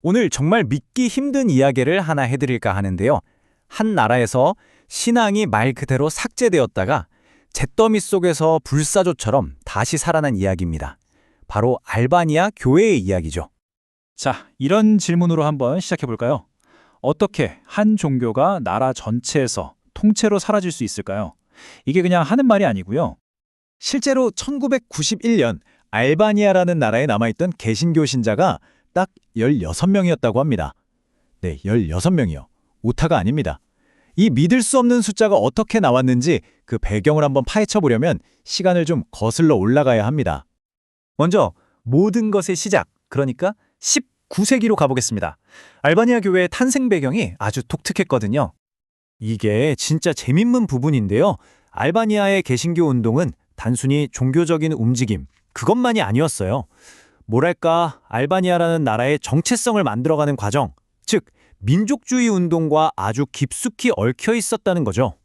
오늘 정말 믿기 힘든 이야기를 하나 해드릴까 하는데요. 한 나라에서 신앙이 말 그대로 삭제되었다가 잿더미 속에서 불사조처럼 다시 살아난 이야기입니다. 바로 알바니아 교회의 이야기죠. 자, 이런 질문으로 한번 시작해 볼까요? 어떻게 한 종교가 나라 전체에서 통째로 사라질 수 있을까요? 이게 그냥 하는 말이 아니고요. 실제로 1991년 알바니아라는 나라에 남아있던 개신교 신자가 딱 16명이었다고 합니다. 네, 16명이요. 오타가 아닙니다. 이 믿을 수 없는 숫자가 어떻게 나왔는지 그 배경을 한번 파헤쳐 보려면 시간을 좀 거슬러 올라가야 합니다. 먼저 모든 것의 시작, 그러니까 19세기로 가보겠습니다. 알바니아 교회의 탄생 배경이 아주 독특했거든요. 이게 진짜 재밌는 부분인데요. 알바니아의 개신교 운동은 단순히 종교적인 움직임, 그것만이 아니었어요. 뭐랄까, 알바니아라는 나라의 정체성을 만들어가는 과정, 즉 민족주의 운동과 아주 깊숙이 얽혀 있었다는 거죠.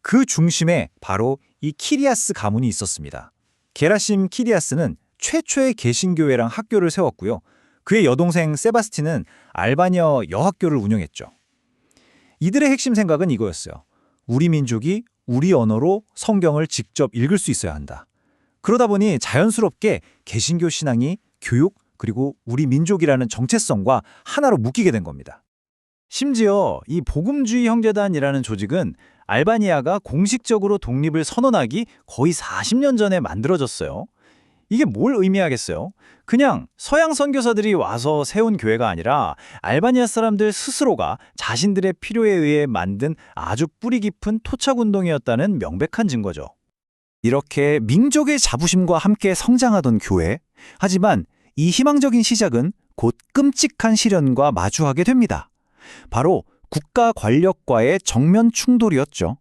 그 중심에 바로 이 키리아스 가문이 있었습니다. 게라심 키리아스는 최초의 개신교회랑 학교를 세웠고요. 그의 여동생 세바스틴은 알바니아 여학교를 운영했죠. 이들의 핵심 생각은 이거였어요. 우리 민족이 우리 언어로 성경을 직접 읽을 수 있어야 한다. 그러다 보니 자연스럽게 개신교 신앙이 교육 그리고 우리 민족이라는 정체성과 하나로 묶이게 된 겁니다. 심지어 이 복음주의 형제단이라는 조직은 알바니아가 공식적으로 독립을 선언하기 거의 40년 전에 만들어졌어요. 이게 뭘 의미하겠어요? 그냥 서양 선교사들이 와서 세운 교회가 아니라 알바니아 사람들 스스로가 자신들의 필요에 의해 만든 아주 뿌리 깊은 토착운동이었다는 명백한 증거죠. 이렇게 민족의 자부심과 함께 성장하던 교회, 하지만 이 희망적인 시작은 곧 끔찍한 시련과 마주하게 됩니다. 바로 국가 권력과의 정면 충돌이었죠.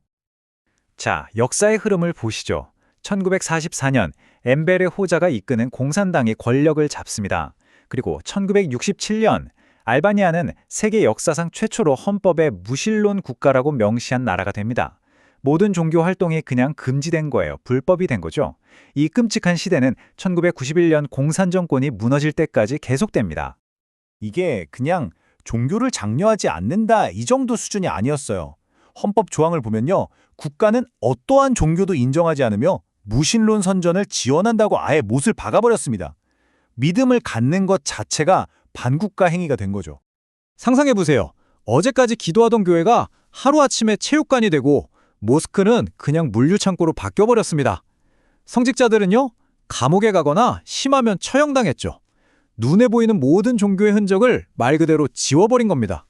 자, 역사의 흐름을 보시죠. 1944년 엠베레 호자가 이끄는 공산당이 권력을 잡습니다. 그리고 1967년 알바니아는 세계 역사상 최초로 헌법에 무신론 국가라고 명시한 나라가 됩니다. 모든 종교 활동이 그냥 금지된 거예요. 불법이 된 거죠. 이 끔찍한 시대는 1991년 공산 정권이 무너질 때까지 계속됩니다. 이게 그냥 종교를 장려하지 않는다 이 정도 수준이 아니었어요. 헌법 조항을 보면요. 국가는 어떠한 종교도 인정하지 않으며 무신론 선전을 지원한다고 아예 못을 박아버렸습니다. 믿음을 갖는 것 자체가 반국가 행위가 된 거죠. 상상해보세요. 어제까지 기도하던 교회가 하루아침에 체육관이 되고 모스크는 그냥 물류창고로 바뀌어버렸습니다. 성직자들은요, 감옥에 가거나 심하면 처형당했죠. 눈에 보이는 모든 종교의 흔적을 말 그대로 지워버린 겁니다.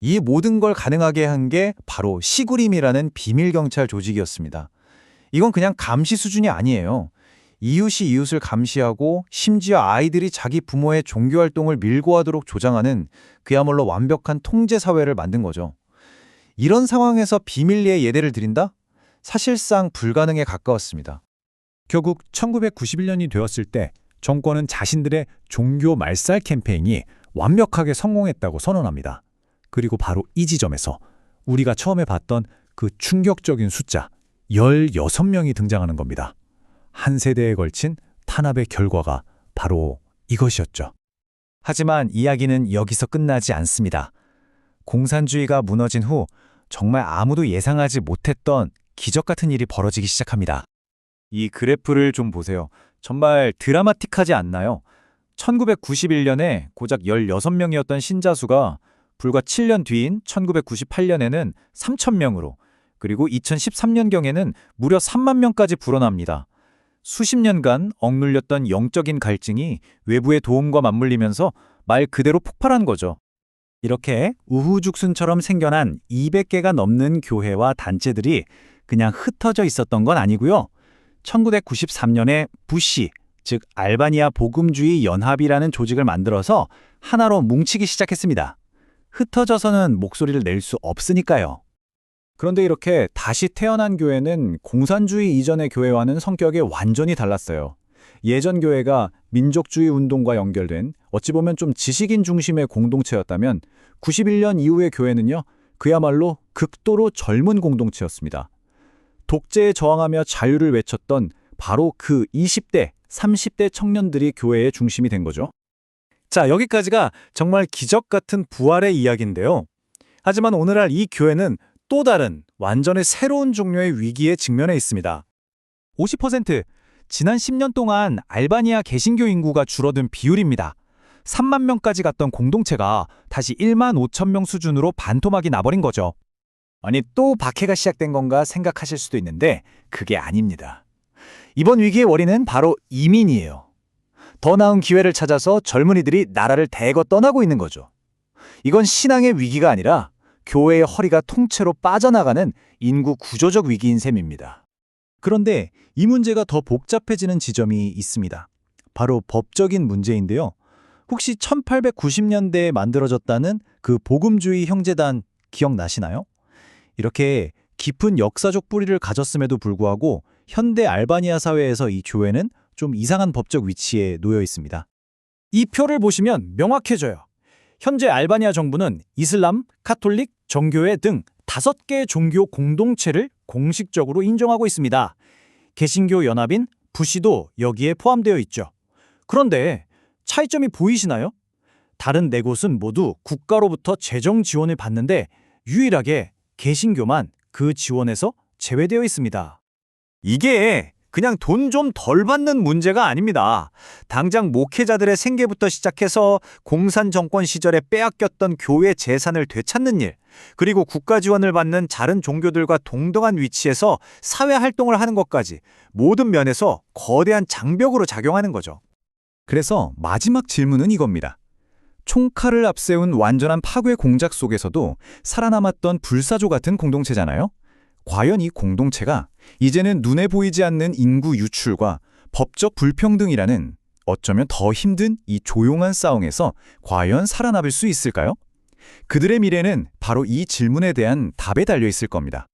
이 모든 걸 가능하게 한 게 바로 시구림이라는 비밀경찰 조직이었습니다. 이건 그냥 감시 수준이 아니에요. 이웃이 이웃을 감시하고 심지어 아이들이 자기 부모의 종교활동을 밀고 하도록 조장하는 그야말로 완벽한 통제사회를 만든 거죠. 이런 상황에서 비밀리에 예대를 드린다? 사실상 불가능에 가까웠습니다. 결국 1991년이 되었을 때 정권은 자신들의 종교 말살 캠페인이 완벽하게 성공했다고 선언합니다. 그리고 바로 이 지점에서 우리가 처음에 봤던 그 충격적인 숫자 16명이 등장하는 겁니다. 한 세대에 걸친 탄압의 결과가 바로 이것이었죠. 하지만 이야기는 여기서 끝나지 않습니다. 공산주의가 무너진 후 정말 아무도 예상하지 못했던 기적 같은 일이 벌어지기 시작합니다. 이 그래프를 좀 보세요. 정말 드라마틱하지 않나요? 1991년에 고작 16명이었던 신자 수가 불과 7년 뒤인 1998년에는 3,000명으로, 그리고 2013년경에는 무려 3만 명까지 불어납니다. 수십 년간 억눌렸던 영적인 갈증이 외부의 도움과 맞물리면서 말 그대로 폭발한 거죠. 이렇게 우후죽순처럼 생겨난 200개가 넘는 교회와 단체들이 그냥 흩어져 있었던 건 아니고요. 1993년에 부시, 즉 알바니아 복음주의 연합이라는 조직을 만들어서 하나로 뭉치기 시작했습니다. 흩어져서는 목소리를 낼 수 없으니까요. 그런데 이렇게 다시 태어난 교회는 공산주의 이전의 교회와는 성격이 완전히 달랐어요. 예전 교회가 민족주의 운동과 연결된 어찌 보면 좀 지식인 중심의 공동체였다면 91년 이후의 교회는요, 그야말로 극도로 젊은 공동체였습니다. 독재에 저항하며 자유를 외쳤던 바로 그 20대, 30대 청년들이 교회의 중심이 된 거죠. 자, 여기까지가 정말 기적 같은 부활의 이야기인데요. 하지만 오늘날 이 교회는 또 다른 완전히 새로운 종류의 위기에 직면해 있습니다. 50%, 지난 10년 동안 알바니아 개신교 인구가 줄어든 비율입니다. 3만 명까지 갔던 공동체가 다시 1만 5천 명 수준으로 반토막이 나버린 거죠. 아니, 또 박해가 시작된 건가 생각하실 수도 있는데 그게 아닙니다. 이번 위기의 원인은 바로 이민이에요. 더 나은 기회를 찾아서 젊은이들이 나라를 대거 떠나고 있는 거죠. 이건 신앙의 위기가 아니라 교회의 허리가 통째로 빠져나가는 인구 구조적 위기인 셈입니다. 그런데 이 문제가 더 복잡해지는 지점이 있습니다. 바로 법적인 문제인데요. 혹시 1890년대에 만들어졌다는 그 복음주의 형제단 기억나시나요? 이렇게 깊은 역사적 뿌리를 가졌음에도 불구하고 현대 알바니아 사회에서 이 교회는 좀 이상한 법적 위치에 놓여 있습니다. 이 표를 보시면 명확해져요. 현재 알바니아 정부는 이슬람, 카톨릭, 정교회 등 5개의 종교 공동체를 공식적으로 인정하고 있습니다. 개신교 연합인 부시도 여기에 포함되어 있죠. 그런데 차이점이 보이시나요? 다른 4곳은 모두 국가로부터 재정 지원을 받는데 유일하게 개신교만 그 지원에서 제외되어 있습니다. 이게 그냥 돈 좀 덜 받는 문제가 아닙니다. 당장 목회자들의 생계부터 시작해서 공산 정권 시절에 빼앗겼던 교회 재산을 되찾는 일, 그리고 국가 지원을 받는 다른 종교들과 동등한 위치에서 사회 활동을 하는 것까지 모든 면에서 거대한 장벽으로 작용하는 거죠. 그래서 마지막 질문은 이겁니다. 총칼을 앞세운 완전한 파괴 공작 속에서도 살아남았던 불사조 같은 공동체잖아요. 과연 이 공동체가 이제는 눈에 보이지 않는 인구 유출과 법적 불평등이라는 어쩌면 더 힘든 이 조용한 싸움에서 과연 살아남을 수 있을까요? 그들의 미래는 바로 이 질문에 대한 답에 달려 있을 겁니다.